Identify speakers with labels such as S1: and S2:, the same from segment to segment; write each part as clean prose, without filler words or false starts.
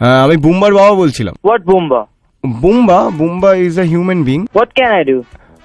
S1: হ্যাঁ, আমি বুম্বার বাবা বলছিলাম।
S2: What Boomba?
S1: Bumba is a human being.
S2: What can I do?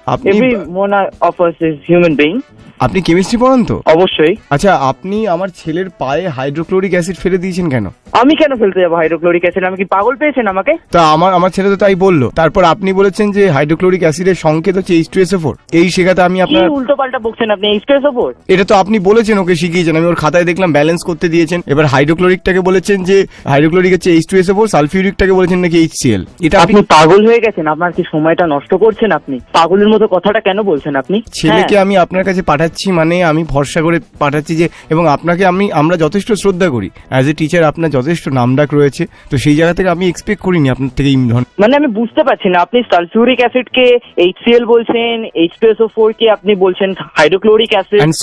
S1: আপনি
S2: Every one of us is human being.
S1: আপনি কেমিস্ট্রি পড়ান তো?
S2: অবশ্যই।
S1: আচ্ছা, আপনি আমার ছেলের পায়ে হাইড্রোক্লোরিক অ্যাসিড ফেলে দিয়েছেন কেন?
S2: আমি কেন ফেলতে যাবো হাইড্রোক্লোরিক অ্যাসিড? আমি কি পাগল পেয়েছেন আমাকে?
S1: তা আমার ছেলে তো তাই বললো। তারপর আপনি বলেছেন যে হাইড্রোক্লোরিক অ্যাসিডের সংকেত হচ্ছে H2SO4। এই শেখাতে আমি
S2: কি
S1: আপনার
S2: উল্টো পাল্টা বকছেন আপনি? H2SO4?
S1: এটা তো আপনি বলেছেন, ওকে শিখিয়েছেন। আমি ওর খাতায় দেখলাম ব্যালেন্স করতে দিয়েছেন। এবার হাইড্রোক্লোরিকটাকে বলেছেন যে হাইড্রোক্লোরিক হচ্ছে H2SO4, সালফিউরিকটাকে বলেছেন নাকি HCl। এটা
S2: আপনি পাগল হয়ে গেছেন? আপনার কি সময়টা নষ্ট করছেন আপনি? পাগলের মতো কথাটা কেন বলছেন আপনি?
S1: ছেলেকে আমি আপনার কাছে পাঠাচ্ছি, মানে আমি ভরসা করে পাঠাচ্ছি যে, এবং আপনাকে আমরা যথেষ্ট শ্রদ্ধা করি অ্যাজ এ টিচার, আপনার যথেষ্ট নামডাক রয়েছে, তো সেই জায়গা থেকে আমি এক্সপেক্ট করিনি আপনার থেকে এই ধরনের।
S2: মানে আমি বুঝতে পারছি না, আপনি সালফিউরিক অ্যাসিড কে HCl বলছেন, H2SO4 কে আপনি বলছেন হাইড্রোক্লোরিক অ্যাসিড,
S1: এন্ড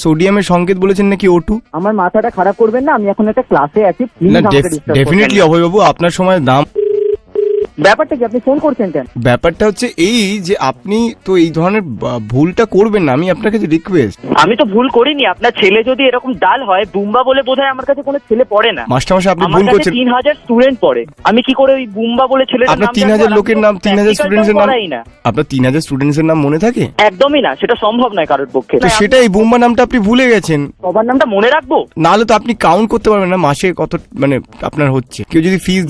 S1: সোডিয়ামের সংকেত বলেছেন নাকি O2।
S2: আমার মাথাটা খারাপ করবেন না, আমি এখন একটা ক্লাসে আছি, প্লিজ
S1: না,
S2: আমাকে ডিস্টার্ব করবেন না।
S1: ডেফিনেটলি অভয়বাবু, আপনার সময় দাম।
S2: ব্যাপারটা কি? আপনি ফোন করছেন কেন?
S1: ব্যাপারটা হচ্ছে এই যে আপনি তো এই ধরনের ভুলটা করবেন না, আমি আপনার কাছে রিকোয়েস্ট।
S2: আমি তো ভুল করিনি। আপনার ছেলে যদি এরকম ডাল হয়, বুম্বা বলে বোধহয় আমার কাছে কোনো ছেলে পড়ে না।
S1: মাস্টারমশাই, আপনি
S2: আমার
S1: ভুল
S2: কাছে
S1: করছেন।
S2: 3000 স্টুডেন্ট পড়ে, আমি কি করে ওই বুম্বা বলে ছেলেটার
S1: আপনার
S2: নাম
S1: 3000 লোকের নাম, 3000 স্টুডেন্টস এর নাম,
S2: না।
S1: আপনার 3000 স্টুডেন্টস এর নাম মনে থাকে?
S2: একদমই না, সেটা সম্ভব নয় কারোর পক্ষে।
S1: তো সেটাই, বুম্বা নামটা আপনি ভুলে গেছেন।
S2: সবার নামটা মনে রাখবো?
S1: নাহলে তো আপনি কাউন্ট করতে পারবেন না মাসে কত মানে আপনার হচ্ছে। কেউ যদি ফিস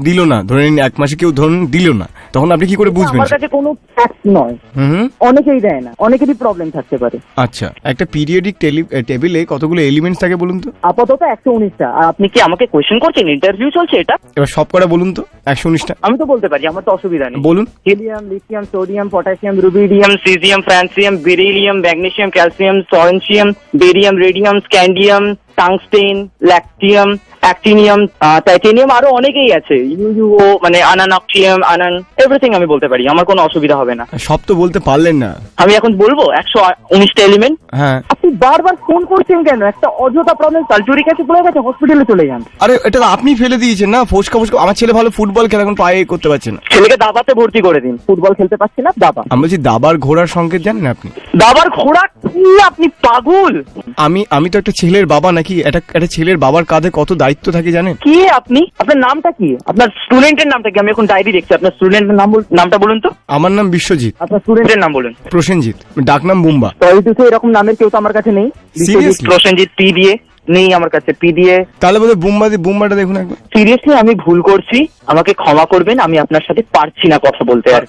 S1: দিল না, ধরে নিন এক মাসে কেউ ধরুন দিল না, তখন আপনি কি করে বুঝবেন?
S2: আমার কাছে কোনো ফ্যাক্ট নয়। অনেকেই দেয় না, অনেকেরই প্রবলেম থাকতে পারে।
S1: আচ্ছা, একটা পিরিয়ডিক টেবিলে কতগুলো এলিমেন্টস থাকে বলুন তো?
S2: আপাতত 119টা। আর আপনি কি আমাকে কোয়েশ্চেন করছেন? ইন্টারভিউ চলছে এটা।
S1: এবার সব কটা বলুন তো, 119টা।
S2: আমি তো বলতে পারি, আমার তো অসুবিধা নেই।
S1: বলুন।
S2: Helium, lithium, sodium, potassium, rubidium, caesium, francium, beryllium, magnesium, calcium, strontium, barium, radium, scandium, tungsten, ল্যাকটিয়াম, অ্যাক্টিনিয়াম, টাইটেনিয়াম, আরো অনেকেই আছে। ইউইউ, মানে আনানক্টিয়াম, এভরিথিং আমি বলতে পারি, আমার কোনো অসুবিধা হবে না।
S1: সব তো বলতে পারলেন না।
S2: আমি এখন বলবো 119টা এলিমেন্ট।
S1: হ্যাঁ।
S2: আপনি বারবার ফোন করছেন কেন? একটা অযথা প্রবলেম, সালফিউরিক অ্যাসিড পড়ে গেছে, হসপিটালে চলে যান।
S1: আরে এটা তো আপনি ফেলে দিয়েছেন না, ফোসকা। আমার ছেলে ভালো ফুটবল খেলে, এখন পায়ে করতে পারছে না।
S2: ছেলেকে দাবাতে ভর্তি করে দিন, ফুটবল খেলতে পারছে না, দাবা।
S1: আমি বলছি দাবার ঘোড়ার সংকেত জানেন আপনি?
S2: দাবার ঘোড়া কি? আপনি পাগল?
S1: আমি তো একটা ছেলের বাবা নাকি? একটা ছেলের বাবার কাঁধে কত দায়িত্ব থাকে জানেন?
S2: কি আপনি? আপনার নামটা কি? আপনার স্টুডেন্টের নামটা কি? আমি এখন ডায়েরি দেখছি, আপনার স্টুডেন্টের নামটা বলুন তো।
S1: আমার নাম বিশ্বজিৎ।
S2: আপনার স্টুডেন্টের নাম বলুন।
S1: প্রসেনজিৎ, ডাকনাম বুম্বা।
S2: এরকম নামের কেউ তো আমার কাছে নেই।
S1: Seriously?
S2: প্রসেনজিৎ পি দিয়ে নেই আমার কাছে, পি দিয়ে।
S1: তাহলে বোধহয় বুম্বাটা দেখুন একবার।
S2: সিরিয়াসলি আমি ভুল করছি, আমাকে ক্ষমা করবেন, আমি আপনার সাথে পারছি না কথা বলতে আর।